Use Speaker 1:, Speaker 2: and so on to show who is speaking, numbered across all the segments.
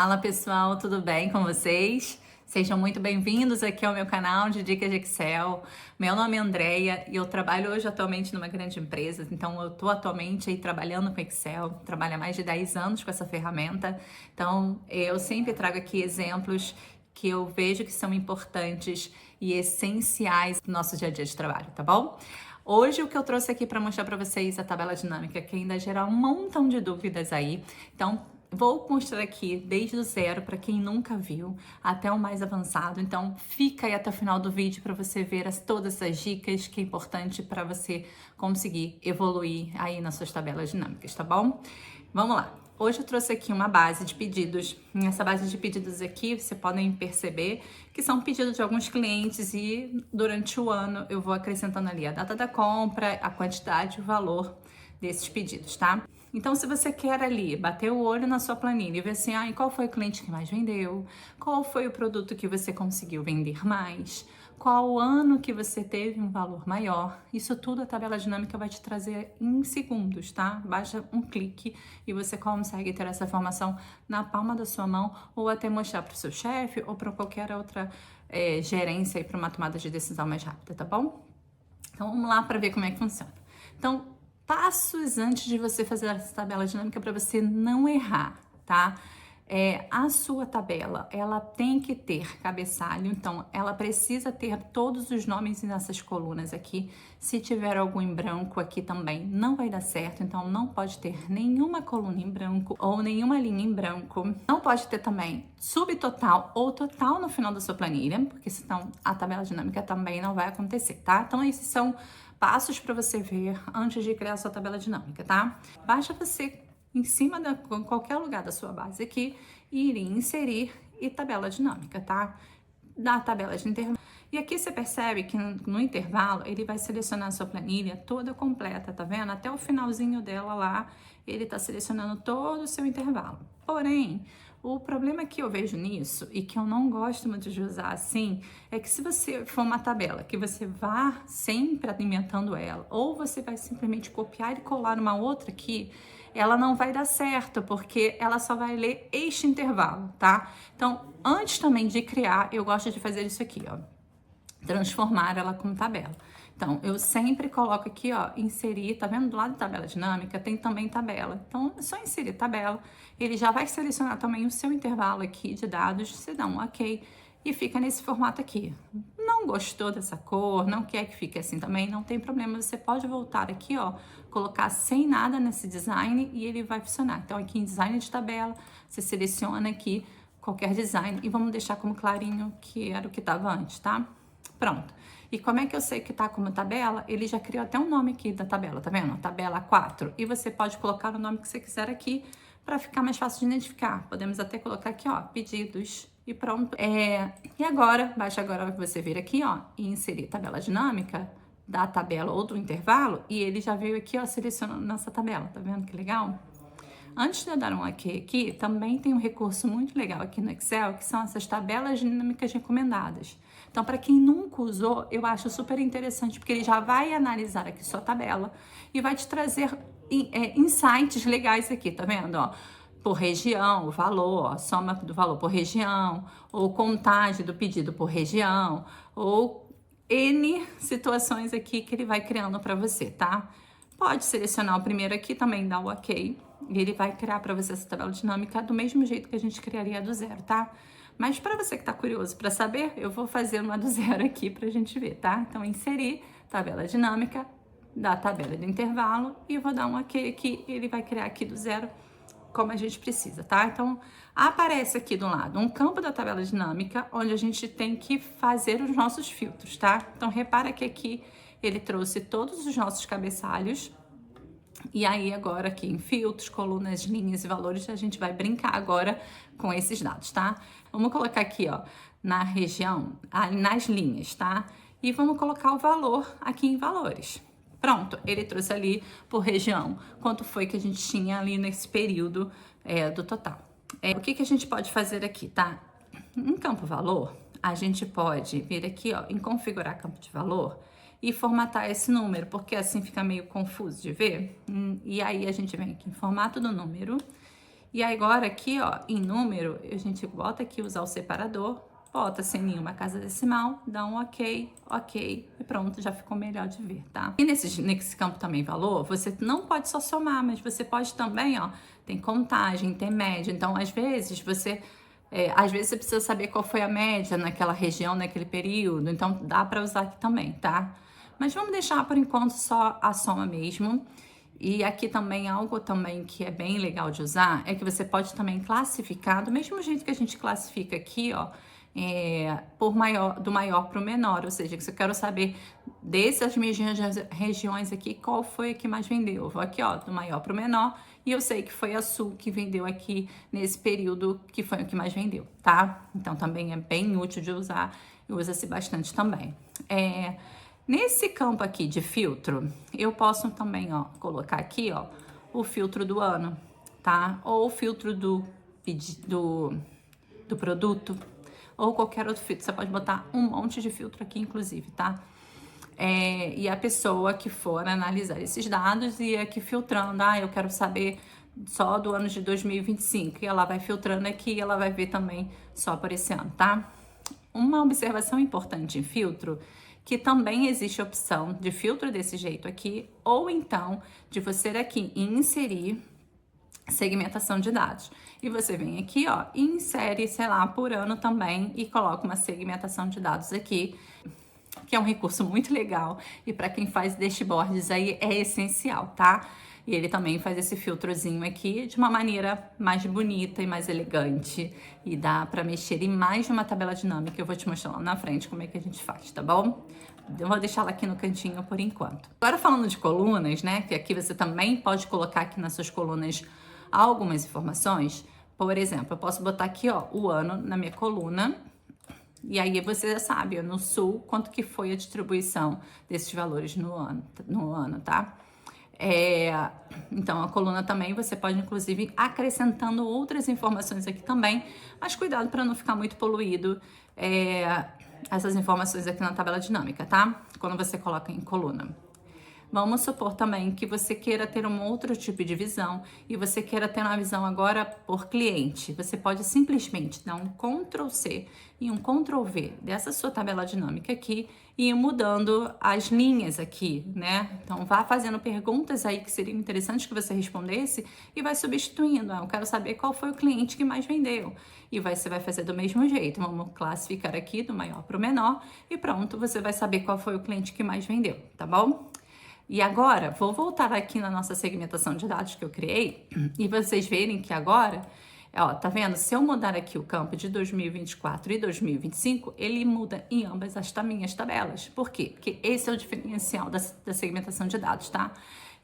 Speaker 1: Fala pessoal, tudo bem com vocês? Sejam muito bem-vindos aqui ao meu canal de Dicas de Excel. Meu nome é Andreia e eu trabalho hoje atualmente numa grande empresa, então eu estou atualmente aí trabalhando com Excel, trabalho há mais de 10 anos com essa ferramenta, então eu sempre trago aqui exemplos que eu vejo que são importantes e essenciais no nosso dia a dia de trabalho, tá bom? Hoje o que eu trouxe aqui para mostrar para vocês é a tabela dinâmica, que ainda gera um montão de dúvidas aí, então vou mostrar aqui desde o zero para quem nunca viu até o mais avançado. Então fica aí até o final do vídeo para você ver todas as dicas que é importante para você conseguir evoluir aí nas suas tabelas dinâmicas, tá bom? Vamos lá. Hoje eu trouxe aqui uma base de pedidos. Nessa base de pedidos aqui, vocês podem perceber que são pedidos de alguns clientes e durante o ano eu vou acrescentando ali a data da compra, a quantidade e o valor desses pedidos, tá? Então, se você quer ali bater o olho na sua planilha e ver assim, qual foi o cliente que mais vendeu, qual foi o produto que você conseguiu vender mais, qual ano que você teve um valor maior, isso tudo a tabela dinâmica vai te trazer em segundos, tá? Basta um clique e você consegue ter essa informação na palma da sua mão ou até mostrar para o seu chefe ou para qualquer outra gerência e para uma tomada de decisão mais rápida, tá bom? Então, vamos lá para ver como é que funciona. Então, passos antes de você fazer essa tabela dinâmica para você não errar, tá? A sua tabela, ela tem que ter cabeçalho, então ela precisa ter todos os nomes nessas colunas aqui. Se tiver algum em branco aqui também, não vai dar certo, então não pode ter nenhuma coluna em branco ou nenhuma linha em branco. Não pode ter também subtotal ou total no final da sua planilha, porque senão a tabela dinâmica também não vai acontecer, tá? Então esses são passos para você ver antes de criar a sua tabela dinâmica, tá? Basta você em cima de qualquer lugar da sua base aqui e ir em inserir e tabela dinâmica, tá? Da tabela de intervalo. E aqui você percebe que no intervalo ele vai selecionar a sua planilha toda completa, tá vendo? Até o finalzinho dela lá, ele tá selecionando todo o seu intervalo. Porém, o problema que eu vejo nisso e que eu não gosto muito de usar assim é que se você for uma tabela que você vá sempre alimentando ela, ou você vai simplesmente copiar e colar uma outra aqui, ela não vai dar certo, porque ela só vai ler este intervalo, tá? Então, antes também de criar, eu gosto de fazer isso aqui, ó. Transformar ela como tabela. Então, eu sempre coloco aqui, ó, inserir, tá vendo? Do lado da tabela dinâmica tem também tabela. Então, é só inserir tabela, ele já vai selecionar também o seu intervalo aqui de dados, você dá um ok e fica nesse formato aqui. Não gostou dessa cor, não quer que fique assim também, não tem problema, você pode voltar aqui, ó, colocar sem nada nesse design e ele vai funcionar. Então, aqui em design de tabela, você seleciona aqui qualquer design e vamos deixar como clarinho que era o que estava antes, tá? Pronto. E como é que eu sei que tá como tabela? Ele já criou até um nome aqui da tabela, tá vendo? Tabela 4. E você pode colocar o nome que você quiser aqui para ficar mais fácil de identificar. Podemos até colocar aqui, ó, pedidos e pronto. E agora, basta agora você vir aqui, ó, e inserir tabela dinâmica da tabela ou do intervalo e ele já veio aqui, ó, selecionando nossa tabela. Tá vendo que legal? Antes de eu dar um ok aqui, também tem um recurso muito legal aqui no Excel, que são essas tabelas dinâmicas recomendadas. Então, para quem nunca usou, eu acho super interessante, porque ele já vai analisar aqui sua tabela e vai te trazer insights legais aqui, tá vendo? Ó, por região, o valor, ó, soma do valor por região, ou contagem do pedido por região, ou N situações aqui que ele vai criando para você, tá? Pode selecionar o primeiro aqui, também dá o ok, e ele vai criar para você essa tabela dinâmica do mesmo jeito que a gente criaria do zero, tá? Mas para você que está curioso para saber, eu vou fazer uma do zero aqui para a gente ver, tá? Então, inserir tabela dinâmica da tabela de intervalo e eu vou dar um ok aqui, e ele vai criar aqui do zero como a gente precisa, tá? Então, aparece aqui do lado um campo da tabela dinâmica, onde a gente tem que fazer os nossos filtros, tá? Então, repara que aqui ele trouxe todos os nossos cabeçalhos, e aí agora aqui em filtros, colunas, linhas e valores, a gente vai brincar agora com esses dados, tá? Vamos colocar aqui, ó, na região, nas linhas, tá? E vamos colocar o valor aqui em valores. Pronto, ele trouxe ali por região quanto foi que a gente tinha ali nesse período do total. O que a gente pode fazer aqui, tá? Em campo valor, a gente pode vir aqui, ó, em configurar campo de valor e formatar esse número, porque assim fica meio confuso de ver. E aí a gente vem aqui em formato do número E aí agora aqui, ó, em número, a gente bota aqui usar o separador, bota sem nenhuma casa decimal, dá um ok, ok, e pronto, já ficou melhor de ver, tá? E nesse campo também valor, você não pode só somar, mas você pode também, ó, tem contagem, tem média, então às vezes você precisa saber qual foi a média naquela região, naquele período, então dá para usar aqui também, tá? Mas vamos deixar por enquanto só a soma mesmo. E aqui também, algo também que é bem legal de usar, é que você pode também classificar, do mesmo jeito que a gente classifica aqui, ó, do maior para o menor, ou seja, que se eu quero saber dessas minhas regiões aqui, qual foi a que mais vendeu. Eu vou aqui, ó, do maior para o menor, e eu sei que foi a Sul que vendeu aqui nesse período, que foi o que mais vendeu, tá? Então também é bem útil de usar, e usa-se bastante também. Nesse campo aqui de filtro, eu posso também, ó, colocar aqui, ó, o filtro do ano, tá? Ou o filtro do produto, ou qualquer outro filtro. Você pode botar um monte de filtro aqui, inclusive, tá? E a pessoa que for analisar esses dados e aqui filtrando, eu quero saber só do ano de 2025, e ela vai filtrando aqui e ela vai ver também só por esse ano, tá? Uma observação importante em filtro, que também existe a opção de filtro desse jeito aqui, ou então de você aqui inserir segmentação de dados. E você vem aqui, ó, e insere, sei lá, por ano também e coloca uma segmentação de dados aqui, que é um recurso muito legal e para quem faz dashboards aí é essencial, tá? E ele também faz esse filtrozinho aqui de uma maneira mais bonita e mais elegante. E dá para mexer em mais de uma tabela dinâmica. Eu vou te mostrar lá na frente como é que a gente faz, tá bom? Eu vou deixar ela aqui no cantinho por enquanto. Agora falando de colunas, né? Que aqui você também pode colocar aqui nas suas colunas algumas informações. Por exemplo, eu posso botar aqui, ó, o ano na minha coluna. E aí você já sabe, no Sul, quanto que foi a distribuição desses valores no ano, tá? Então, a coluna também, você pode, inclusive, acrescentando outras informações aqui também, mas cuidado para não ficar muito poluído essas informações aqui na tabela dinâmica, tá? Quando você coloca em coluna. Vamos supor também que você queira ter um outro tipo de visão e você queira ter uma visão agora por cliente. Você pode simplesmente dar um Ctrl+C e um Ctrl+V dessa sua tabela dinâmica aqui e ir mudando as linhas aqui, né? Então, vá fazendo perguntas aí que seriam interessantes que você respondesse e vai substituindo. Eu quero saber qual foi o cliente que mais vendeu. E você vai fazer do mesmo jeito. Vamos classificar aqui do maior para o menor e pronto, você vai saber qual foi o cliente que mais vendeu, tá bom? E agora, vou voltar aqui na nossa segmentação de dados que eu criei e vocês verem que agora, ó, tá vendo? Se eu mudar aqui o campo de 2024 e 2025, ele muda em ambas as minhas tabelas. Por quê? Porque esse é o diferencial da segmentação de dados, tá?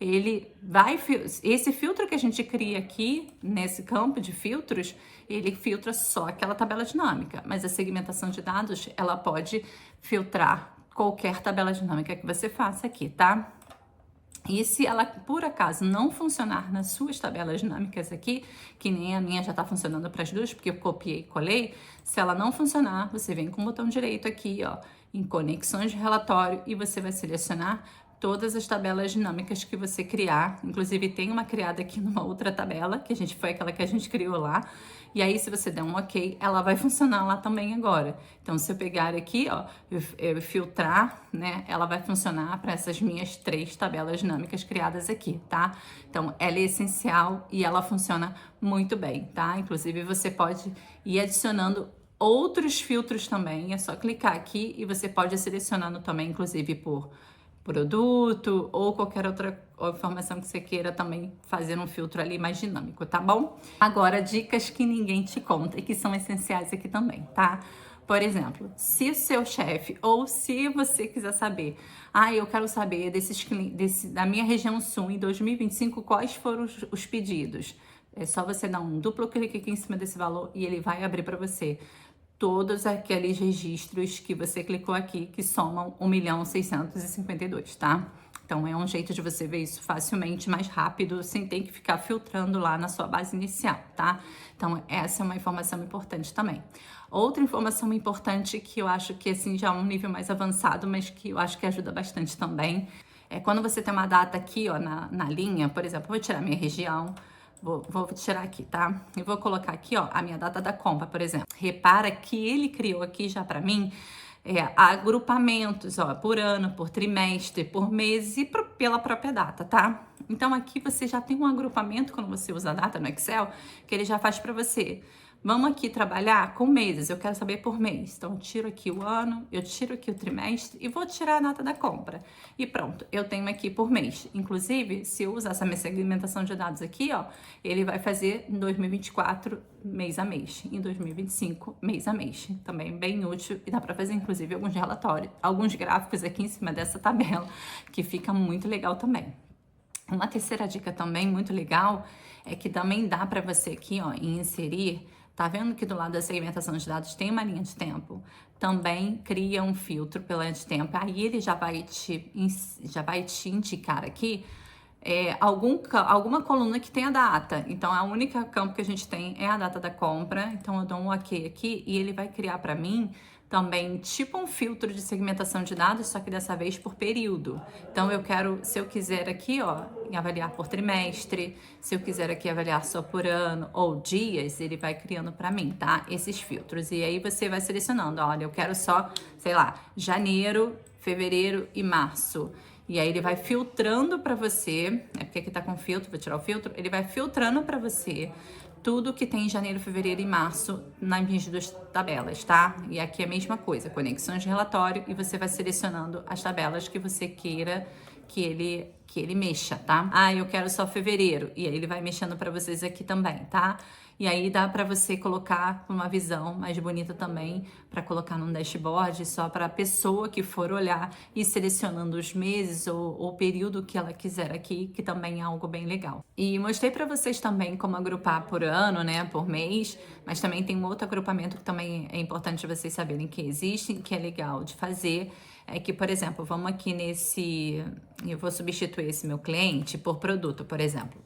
Speaker 1: Esse filtro que a gente cria aqui, nesse campo de filtros, ele filtra só aquela tabela dinâmica, mas a segmentação de dados, ela pode filtrar qualquer tabela dinâmica que você faça aqui, tá? E se ela, por acaso, não funcionar nas suas tabelas dinâmicas aqui, que nem a minha já está funcionando para as duas, porque eu copiei e colei, se ela não funcionar, você vem com o botão direito aqui, ó, em conexões de relatório, e você vai selecionar todas as tabelas dinâmicas que você criar. Inclusive, tem uma criada aqui numa outra tabela, foi aquela que a gente criou lá. E aí, se você der um ok, ela vai funcionar lá também agora. Então, se eu pegar aqui, ó, eu filtrar, né, ela vai funcionar para essas minhas 3 tabelas dinâmicas criadas aqui, tá? Então, ela é essencial e ela funciona muito bem, tá? Inclusive, você pode ir adicionando outros filtros também. É só clicar aqui e você pode ir selecionando também, inclusive, por produto ou qualquer outra informação que você queira também fazer um filtro ali mais dinâmico, tá bom? Agora, dicas que ninguém te conta e que são essenciais aqui também, tá? Por exemplo, se o seu chefe ou se você quiser saber, eu quero saber da minha região sul em 2025, quais foram os pedidos. É só você dar um duplo clique aqui em cima desse valor e ele vai abrir para você todos aqueles registros que você clicou aqui, que somam 1.652.000, tá? Então, é um jeito de você ver isso facilmente, mais rápido, sem ter que ficar filtrando lá na sua base inicial, tá? Então, essa é uma informação importante também. Outra informação importante que eu acho que, assim, já é um nível mais avançado, mas que eu acho que ajuda bastante também, é quando você tem uma data aqui, ó, na linha, por exemplo, vou tirar minha região, vou tirar aqui, tá? E vou colocar aqui, ó, a minha data da compra, por exemplo. Repara que ele criou aqui já pra mim agrupamentos, ó, por ano, por trimestre, por mês e pela própria data, tá? Então aqui você já tem um agrupamento quando você usa a data no Excel, que ele já faz para você. Vamos aqui trabalhar com meses, eu quero saber por mês. Então eu tiro aqui o ano, eu tiro aqui o trimestre e vou tirar a data da compra. E pronto, eu tenho aqui por mês. Inclusive, se eu usar essa minha segmentação de dados aqui, ó, ele vai fazer em 2024 mês a mês, em 2025 mês a mês. Também bem útil e dá para fazer inclusive alguns relatórios, alguns gráficos aqui em cima dessa tabela, que fica muito legal também. Uma terceira dica também muito legal é que também dá para você aqui, ó, inserir. Tá vendo que do lado da segmentação de dados tem uma linha de tempo? Também cria um filtro pela linha de tempo. Aí ele já vai te indicar aqui alguma coluna que tenha data. Então, a única campo que a gente tem é a data da compra. Então, eu dou um OK aqui e ele vai criar para mim também tipo um filtro de segmentação de dados, só que dessa vez por período. Então, se eu quiser aqui, ó, avaliar por trimestre, se eu quiser aqui avaliar só por ano ou dias, ele vai criando para mim, tá? Esses filtros. E aí você vai selecionando, olha, eu quero só, sei lá, janeiro, fevereiro e março. E aí ele vai filtrando para você, porque aqui tá com filtro, vou tirar o filtro, ele vai filtrando para você tudo que tem em janeiro, fevereiro e março nas minhas duas tabelas, tá? E aqui é a mesma coisa, conexões de relatório, e você vai selecionando as tabelas que você queira que ele mexa, tá? Ah, eu quero só fevereiro, e aí ele vai mexendo para vocês aqui também, tá? E aí dá para você colocar uma visão mais bonita também, para colocar num dashboard, só para a pessoa que for olhar e selecionando os meses ou o período que ela quiser aqui, que também é algo bem legal. E mostrei para vocês também como agrupar por ano, né, por mês, mas também tem um outro agrupamento que também é importante vocês saberem que existe, que é legal de fazer. É que, por exemplo, vamos aqui eu vou substituir esse meu cliente por produto, por exemplo.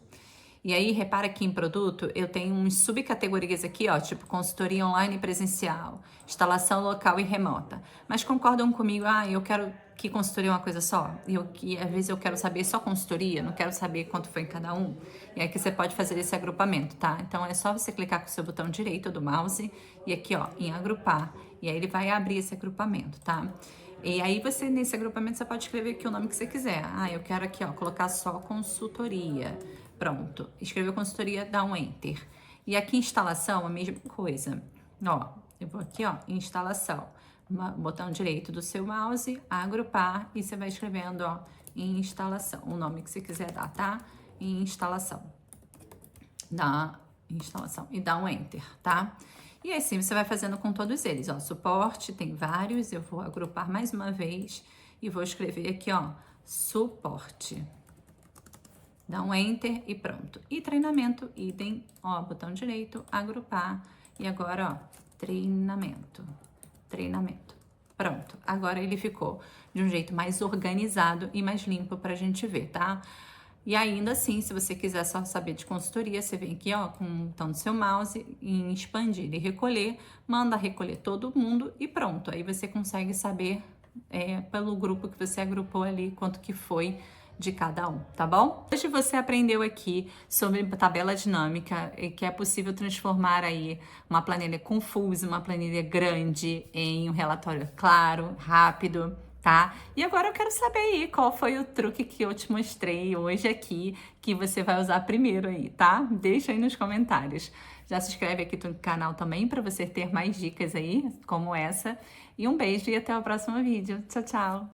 Speaker 1: E aí, repara que em produto eu tenho uns subcategorias aqui, ó, tipo consultoria online e presencial, instalação local e remota. Mas concordam comigo, eu quero que consultoria é uma coisa só? E às vezes eu quero saber só consultoria, não quero saber quanto foi em cada um. E aí que você pode fazer esse agrupamento, tá? Então é só você clicar com o seu botão direito do mouse e aqui, ó, em agrupar. E aí ele vai abrir esse agrupamento, tá? E aí nesse agrupamento, você pode escrever aqui o nome que você quiser. Eu quero aqui, ó, colocar só consultoria. Pronto. Escreveu consultoria, dá um Enter. E aqui instalação, a mesma coisa. Ó, eu vou aqui, ó, instalação. Botão direito do seu mouse, agrupar, e você vai escrevendo, ó, instalação. O nome que você quiser dar, tá? Instalação. Dá instalação. E dá um Enter, tá? E assim você vai fazendo com todos eles, ó, suporte, tem vários, eu vou agrupar mais uma vez e vou escrever aqui, ó, suporte. Dá um Enter e pronto. E treinamento, idem, ó, botão direito, agrupar, e agora, ó, treinamento. Pronto, agora ele ficou de um jeito mais organizado e mais limpo pra gente ver, tá? E ainda assim, se você quiser só saber de consultoria, você vem aqui, ó, com o botão do seu mouse, em expandir e recolher, manda recolher todo mundo e pronto. Aí você consegue saber pelo grupo que você agrupou ali, quanto que foi de cada um, tá bom? Hoje você aprendeu aqui sobre tabela dinâmica e que é possível transformar aí uma planilha confusa, uma planilha grande em um relatório claro, rápido, tá? E agora eu quero saber aí qual foi o truque que eu te mostrei hoje aqui, que você vai usar primeiro aí, tá? Deixa aí nos comentários. Já se inscreve aqui no canal também para você ter mais dicas aí, como essa. E um beijo e até o próximo vídeo. Tchau, tchau!